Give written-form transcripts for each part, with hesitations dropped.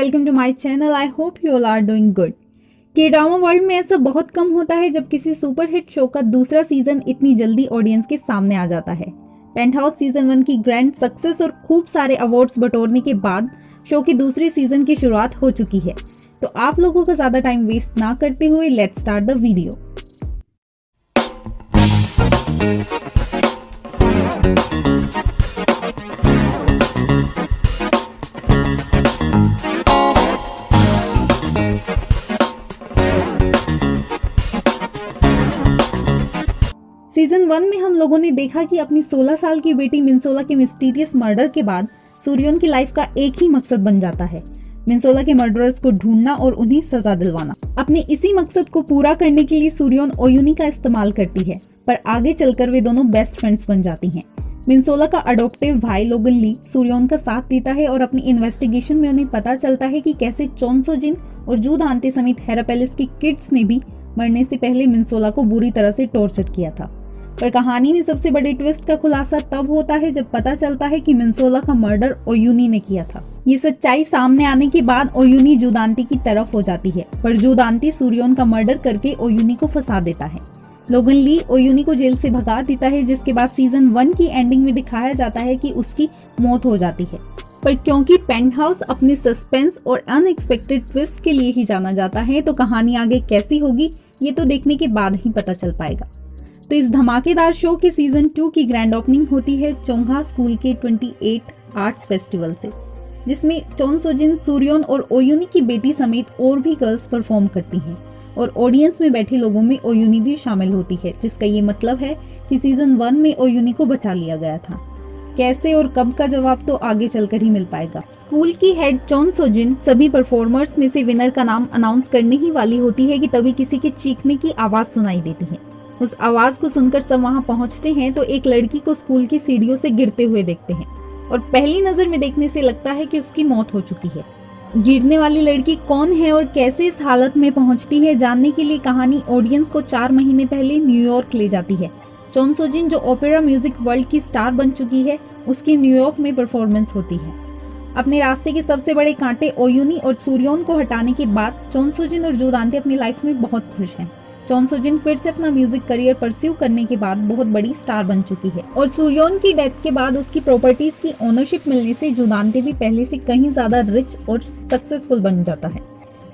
Welcome to my channel. I hope you all are doing good. K drama world में ऐसा बहुत कम होता है जब किसी सुपरहिट शो का दूसरा सीजन इतनी जल्दी ऑडियंस के सामने आ जाता है। पेंटहाउस सीजन 1 की ग्रैंड सक्सेस और खूब सारे अवार्ड्स बटोरने के बाद शो की दूसरी सीजन की शुरुआत हो चुकी है। तो आप लोगों का ज्यादा टाइम वेस्ट ना करते हुए let's start the video. Season 1 में हम लोगों ने देखा कि अपनी 16 साल की बेटी मिनसोला के मिस्टीरियस मर्डर के बाद सूर्योन की लाइफ का एक ही मकसद बन जाता है, मिनसोला के मर्डरर्स को ढूंढना और उन्हें सजा दिलवाना। अपने इसी मकसद को पूरा करने के लिए सूर्योन ओयुनी का इस्तेमाल करती है, पर आगे चलकर वे दोनों बेस्ट फ्रेंड्स बन जाती हैं। मिनसोला का अडॉप्टिव भाई लोगन ली सूर्योन का साथ देता है और अपनी इन्वेस्टिगेशन में उन्हें पता चलता है कि कैसे चोन सो जिन और जू दांते समेत हेरा पैलेस की किड्स ने भी मरने से पहले मिनसोला को बुरी तरह से टॉर्चर किया था। पर कहानी में सबसे बड़े ट्विस्ट का खुलासा तब होता है जब पता चलता है कि मिनसोला का मर्डर ओयुनी ने किया था। ये सच्चाई सामने आने के बाद ओयुनी जूदांती की तरफ हो जाती है, पर जूदांती सूर्योन का मर्डर करके ओयुनी को फंसा देता है। लोगन ली ओयुनी को जेल से भगा देता है, जिसके बाद सीजन 1 की एंडिंग में दिखाया जाता है कि उसकी मौत हो जाती है। पर क्योंकि पेंटहाउस अपने सस्पेंस और अनएक्सपेक्टेड ट्विस्ट के लिए ही जाना जाता है, तो कहानी आगे कैसी होगी ये तो देखने के बाद ही पता चल पाएगा। तो इस धमाकेदार शो के सीजन 2 की ग्रैंड ओपनिंग होती है चोंगा स्कूल के 28 आर्ट्स फेस्टिवल से, जिसमें चोन सो जिन, सूर्योन और ओयुनी की बेटी समेत और भी गर्ल्स परफॉर्म करती हैं और ऑडियंस में बैठे लोगों में ओयुनी भी शामिल होती है, जिसका ये मतलब है कि सीजन 1 में ओयुनी को बचा लिया गया था। कैसे और कब का जवाब तो आगे चलकर ही मिल पाएगा। स्कूल की हेड चोन सो जिन सभी परफॉर्मर्स में से विनर का नाम अनाउंस करने ही वाली होती है कि तभी किसी के चीखने की आवाज सुनाई देती है। उस आवाज को सुनकर सब वहां पहुंचते हैं तो एक लड़की को स्कूल की सीढ़ियों से गिरते हुए देखते हैं और पहली नजर में देखने से लगता है कि उसकी मौत हो चुकी है। गिरने वाली लड़की कौन है और कैसे इस हालत में पहुंचती है, जानने के लिए कहानी ऑडियंस को 4 महीने पहले न्यूयॉर्क ले जाती है। चोन सो जिन, जो ओपेरा म्यूजिक वर्ल्ड की स्टार बन चुकी है, उसकी न्यूयॉर्क में परफॉर्मेंस होती है। अपने रास्ते के सबसे बड़े कांटे ओयुनी और सूर्योन को हटाने के बाद चोन सो जिन और जूदांते अपनी लाइफ में बहुत खुश हैं। चोन सो जिन फिर से अपना म्यूजिक करियर परस्यू करने के बाद बहुत बड़ी स्टार बन चुकी है और सूर्योन की डेथ के बाद उसकी प्रॉपर्टीज की ओनरशिप मिलने से जूदांते भी पहले से कहीं ज्यादा रिच और सक्सेसफुल बन जाता है।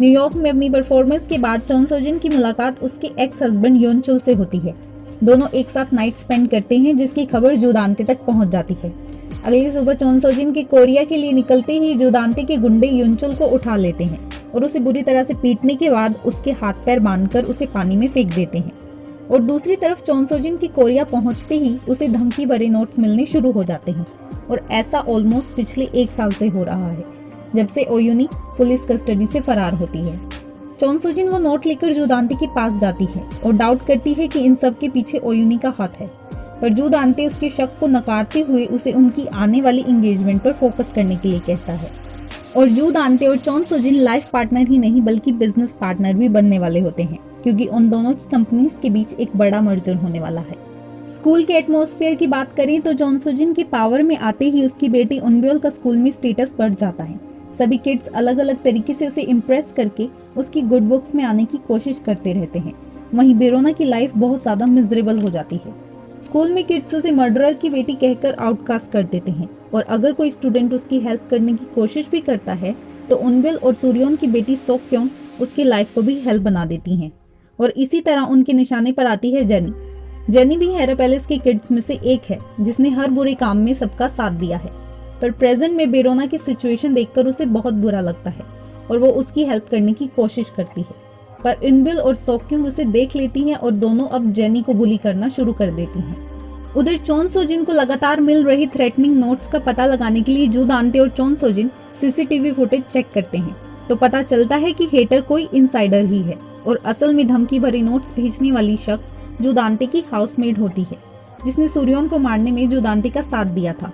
न्यूयॉर्क में अपनी परफॉर्मेंस के बाद चोन सो जिन की मुलाकात उसके एक्स हस्बैंड योनचुल से होती है। दोनों एक साथ नाइट स्पेंड करते हैं, जिसकी खबर जूदांते तक पहुंच जाती है। अगली सुबह चोन सो जिन के कोरिया के लिए निकलते ही जूदांते के गुंडे योनचुल को उठा लेते हैं और उसे बुरी तरह से पीटने के बाद उसके हाथ पैर बांधकर उसे पानी में फेंक देते हैं। और दूसरी तरफ चोन सो जिन की कोरिया पहुंचते ही उसे धमकी भरे नोट्स मिलने शुरू हो जाते हैं और ऐसा ऑलमोस्ट पिछले 1 साल से हो रहा है, जब से ओयुनी पुलिस कस्टडी से फरार होती है। चोन सो जिन वो नोट लेकर जूदांते के पास जाती है और डाउट करती है कि इन सब के पीछे ओयुनी का हाथ है, पर जूदांते उसके शक को नकारते हुए उसे उनकी आने वाली एंगेजमेंट पर फोकस करने के लिए कहता है। और जूदांते और चोन सो जिन लाइफ पार्टनर ही नहीं बल्कि बिजनेस पार्टनर भी बनने वाले होते हैं, क्योंकि उन दोनों की कंपनीज के बीच एक बड़ा मर्जर होने वाला है। स्कूल के एटमॉस्फेयर की बात करें तो चोन सो जिन के पावर में आते ही उसकी बेटी उनब्योल का स्कूल में स्टेटस बढ़ जाता है। सभी किड्स अलग अलग तरीके से उसे इम्प्रेस करके उसकी गुड बुक्स में आने की कोशिश करते रहते हैं। वहीं बेरोना की लाइफ बहुत ज्यादा मिजरेबल हो जाती है। स्कूल में किड्स उसे मर्डरर की बेटी कहकर आउटकास्ट कर देते हैं और अगर कोई स्टूडेंट उसकी हेल्प करने की कोशिश भी करता है तो उनबिल और सूर्योन की बेटी सोक्योंग उसकी लाइफ को भी हेल्प बना देती हैं। और इसी तरह उनके निशाने पर आती है जेनी। जेनी भी हेरा पैलेस के किड्स में से एक है, जिसने हर बुरे काम में सबका साथ दिया है, पर प्रेजेंट में बेरोना की सिचुएशन देखकर उसे बहुत बुरा लगता है और वो उसकी हेल्प करने की कोशिश करती है, पर इनबिल और सोक्योंग उसे देख लेती हैं और दोनों अब जेनी को बुली करना शुरू कर देती हैं। उधर चोन सो जिन को लगातार मिल रही थ्रेटनिंग नोट्स का पता लगाने के लिए जूदांते और चोन सो जिन सीसीटीवी फुटेज चेक करते हैं, तो पता चलता है कि हेटर कोई इनसाइडर ही है और असल में धमकी भरे नोट्स भेजने वाली शख्स जूदांते की हाउसमेट होती है, जिसने सूर्योन को मारने में जूदांते का साथ दिया था।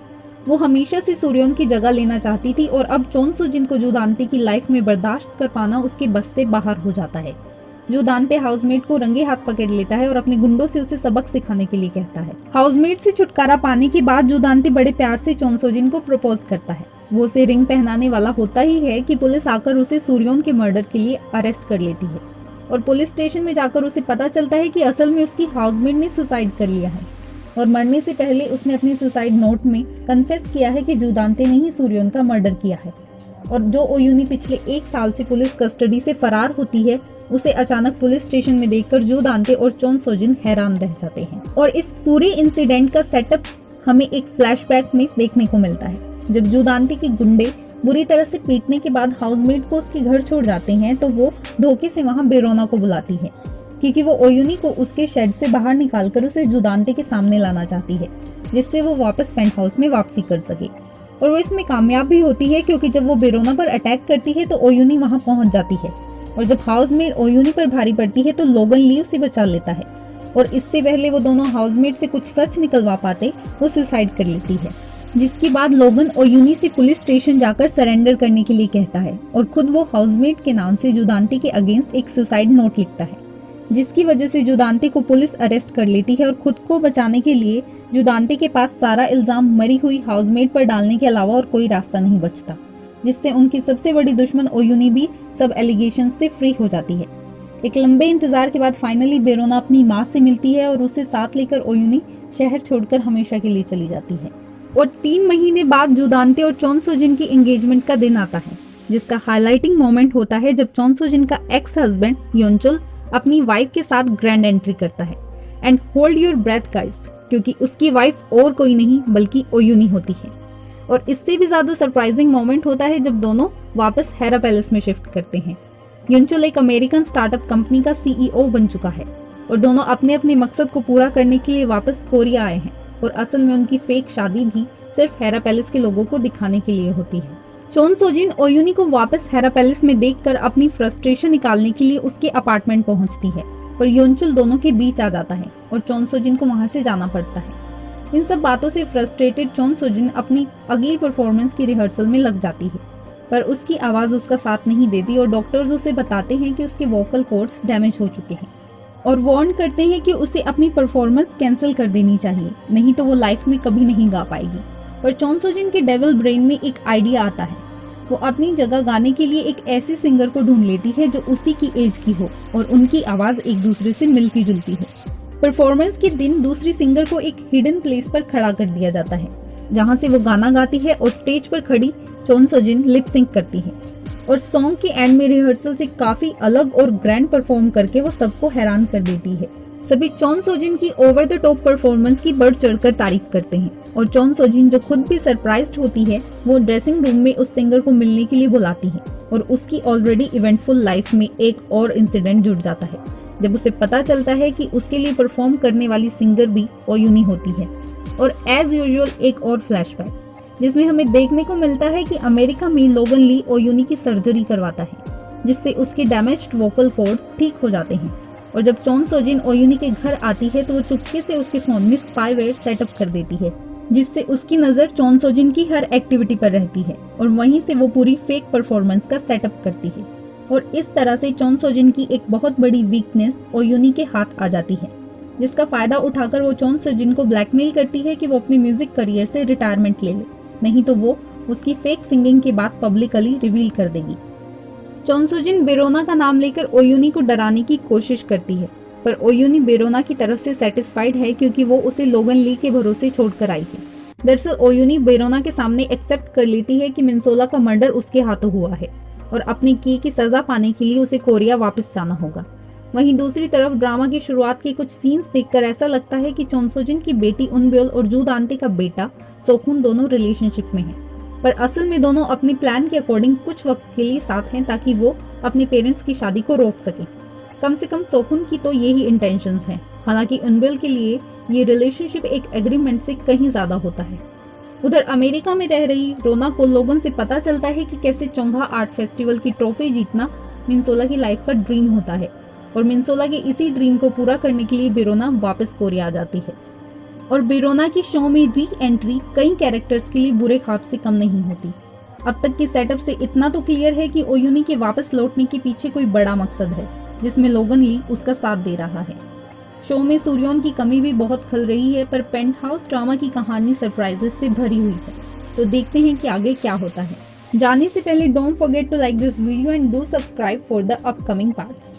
वो हमेशा से सूर्योन की जगह लेना चाहती थी और अब चोन सो जिन को जूदांते की लाइफ में बर्दाश्त कर पाना उसके बस से बाहर हो जाता है। जूदांते हाउसमेट को रंगे हाथ पकड़ लेता है और अपने गुंडों से उसे सबक सिखाने के लिए कहता है। हाउसमेट से छुटकारा पाने के बाद जूदांते बड़े प्यार से चोन सो जिन को प्रपोज करता है वो उसे रिंग पहनाने वाला होता ही है कि पुलिस आकर उसे सूर्योन के मर्डर के लिए अरेस्ट कर लेती है और पुलिस स्टेशन में जाकर उसे पता चलता है कि असल में उसकी हाउसमेट ने सुसाइड कर लिया है और मरने से पहले उसने अपने सुसाइड नोट में कन्फेस किया है कि जूदांते ने ही सूर्योन का मर्डर किया है। और जो ओयूनी पिछले 1 साल से पुलिस कस्टडी से फरार होती है, उसे अचानक पुलिस स्टेशन में देखकर जूदांते और चोन सोजिन हैरान रह जाते हैं। और इस पूरे इंसिडेंट का सेटअप हमें एक फ्लैशबैक में देखने को मिलता है। जब जूदांते के गुंडे बुरी तरह से पीटने के बाद हाउसमेट को उसके घर छोड़ जाते हैं तो वो धोखे से वहां बेरोना को बुलाती है, क्योंकि वो ओयूनी को उसके शेड से बाहर निकालकर उसे जूदांते के सामने लाना चाहती है, जिससे वो वापस पेंट हाउस में वापसी कर सके। और वो इसमें कामयाब भी होती है, क्योंकि जब वो बेरोना पर अटैक करती है तो ओयूनी वहां पहुंच जाती है और जब हाउसमेट ओयूनी पर भारी पड़ती है तो लोगन ली उसे बचा लेता है। और इससे पहले वो दोनों हाउसमेट से कुछ सच निकलवा पाते, वो सुसाइड कर लेती है, जिसके बाद लोगन ओयूनी से पुलिस स्टेशन जाकर सरेंडर करने के लिए कहता है और खुद वो हाउसमेट के नाम से जूदांते के अगेंस्ट एक सुसाइड नोट लिखता है, जिसकी वजह से जूदांते को पुलिस अरेस्ट कर लेती है। और खुद को बचाने के लिए जूदांते के पास सारा इल्जाम मरी हुई हाउसमेट पर डालने के अलावा और कोई रास्ता नहीं बचता, जिससे उनकी सबसे बड़ी दुश्मन ओयूनी भी सब एलिगेशन से फ्री हो जाती है। एक लंबे इंतजार के बाद फाइनली बेरोना अपनी माँ से मिलती है और उसे साथ लेकर ओयूनी शहर छोड़कर हमेशा के लिए चली जाती है। और 3 महीने बाद जूदांते और चोन सोजिन की एंगेजमेंट का दिन आता है, जिसका हाईलाइटिंग मोमेंट होता है जब चोन सोजिन का एक्स हस्बैंड योनचुल अपनी वाइफ के साथ ग्रैंड एंट्री करता है। And hold your breath guys, क्योंकि उसकी वाइफ और कोई नहीं बल्कि ओयूनी होती है। और इससे भी ज्यादा सरप्राइजिंग मोमेंट होता है जब दोनों वापस हेरा पैलेस में शिफ्ट करते हैं। योनचुल एक अमेरिकन स्टार्टअप कंपनी का CEO बन चुका है और दोनों अपने अपने मकसद को पूरा करने के लिए वापस कोरिया आए हैं। और असल में उनकी फेक शादी भी सिर्फ हेरा पैलेस के लोगों को दिखाने के लिए होती है। चोन सोजिन ओयूनी को वापस हेरा पैलेस में देखकर अपनी फ्रस्ट्रेशन निकालने के लिए उसके अपार्टमेंट पहुंचती है, पर योनचुल दोनों के बीच आ जाता है और चोन सोजिन को वहां से जाना पड़ता है। इन सब बातों से फ्रस्ट्रेटेड चोन सोजिन अपनी अगली परफॉर्मेंस की रिहर्सल में लग जाती है, पर उसकी आवाज उसका साथ नहीं देती और डॉक्टर्स उसे बताते हैं कि उसके वोकल कॉर्ड्स डैमेज हो चुके हैं और वार्न करते हैं कि उसे अपनी परफॉर्मेंस कैंसिल कर देनी चाहिए, नहीं तो वो लाइफ में कभी नहीं गा पाएगी। पर चोन सोजिन के डेविल ब्रेन में एक आइडिया आता है। वो अपनी जगह गाने के लिए एक ऐसे सिंगर को ढूंढ लेती है जो उसी की एज की हो और उनकी आवाज एक दूसरे से मिलती जुलती हो। परफॉर्मेंस के दिन दूसरी सिंगर को एक हिडन प्लेस पर खड़ा कर दिया जाता है, जहां से वो गाना गाती है और स्टेज पर खड़ी चोन सोजिन लिप सिंक करती है और सॉन्ग के एंड में रिहर्सल से काफी अलग और ग्रैंड परफॉर्म करके वो सबको हैरान कर देती है। सभी चोन सोजिन की ओवर द टॉप परफॉर्मेंस की बढ़ चढ़कर तारीफ करते हैं और चोन सोजिन जो खुद भी सरप्राइज्ड होती है, वो ड्रेसिंग रूम में उस सिंगर को मिलने के लिए बुलाती है और उसकी ऑलरेडी इवेंटफुल लाइफ में एक और इंसिडेंट जुड़ जाता है जब उसे पता चलता है कि उसके लिए परफॉर्म करने वाली सिंगर भी ओयूनी होती है। और एज यूजुअल एक और फ्लैशबैक, जिसमें हमें देखने को मिलता है कि अमेरिका में लोगन ली ओयूनी की सर्जरी करवाता है, जिससे उसके डैमेज्ड वोकल कॉर्ड ठीक हो जाते हैं। और जब चोन सोजिन ओयूनी के घर आती है तो वो चुपके से उसके फोन में स्पाईवेयर सेटअप कर देती है, जिससे उसकी नजर चोन सोजिन की हर एक्टिविटी पर रहती है और वहीं से वो पूरी फेक परफॉर्मेंस का सेटअप करती है। और इस तरह से चोन सोजिन की एक बहुत बड़ी वीकनेस ओयूनी के हाथ आ जाती है, जिसका फायदा उठाकर वो चोन सोजिन को ब्लैकमेल करती है कि वो अपने म्यूजिक करियर से रिटायरमेंट ले ले, नहीं तो वो उसकी फेक सिंगिंग की बात पब्लिकली रिवील कर देगी। चोन सोजिन बेरोना का नाम लेकर ओयूनी को डराने की कोशिश करती है, पर ओयूनी बेरोना की तरफ से सेटिस्फाइड है क्योंकि वो उसे लोगन ली के भरोसे छोड़कर आई है। दरअसल ओयूनी बेरोना के सामने एक्सेप्ट कर लेती है कि मिनसोला का मर्डर उसके हाथों हुआ है और अपने की सजा पाने के लिए उसे कोरिया वापस जाना होगा। वहीं दूसरी तरफ ड्रामा की शुरुआत के कुछ सीन्स देखकर ऐसा लगता है कि चोन सोजिन की बेटी उनब्योल और जूदांते का बेटा सोकुन दोनों रिलेशनशिप में हैं, पर असल में दोनों अपने प्लान के अकॉर्डिंग कुछ वक्त के लिए साथ हैं ताकि वो अपने पेरेंट्स की शादी को रोक सकें। कम से कम सोकुन की तो यही इंटेंशंस हैं। हालांकि उनब्योल के लिए ये रिलेशनशिप एक एग्रीमेंट से कहीं ज्यादा होता है। उधर अमेरिका में रह रही रोना को लोगों से पता चलता है कि कैसे चोंगा आर्ट फेस्टिवल की ट्रॉफी जीतना मिनसोला की लाइफ का ड्रीम होता है और मिनसोला के इसी ड्रीम को पूरा करने के लिए बेरोना वापस कोरिया आ जाती है। और बेरोना की शो में री एंट्री कई कैरेक्टर्स के लिए बुरे ख्वाब से कम नहीं होती। अब तक के सेटअप से इतना तो क्लियर है कि ओयूनी के वापस लौटने के पीछे कोई बड़ा मकसद है, जिसमें लोगन ली उसका साथ दे रहा है। शो में सूर्योन की कमी भी बहुत खल रही है, पर पेंट हाउस ड्रामा की कहानी सरप्राइजेस से भरी हुई है। तो देखते हैं कि आगे क्या होता है। जाने से पहले don't forget to like this video and do subscribe for the upcoming parts.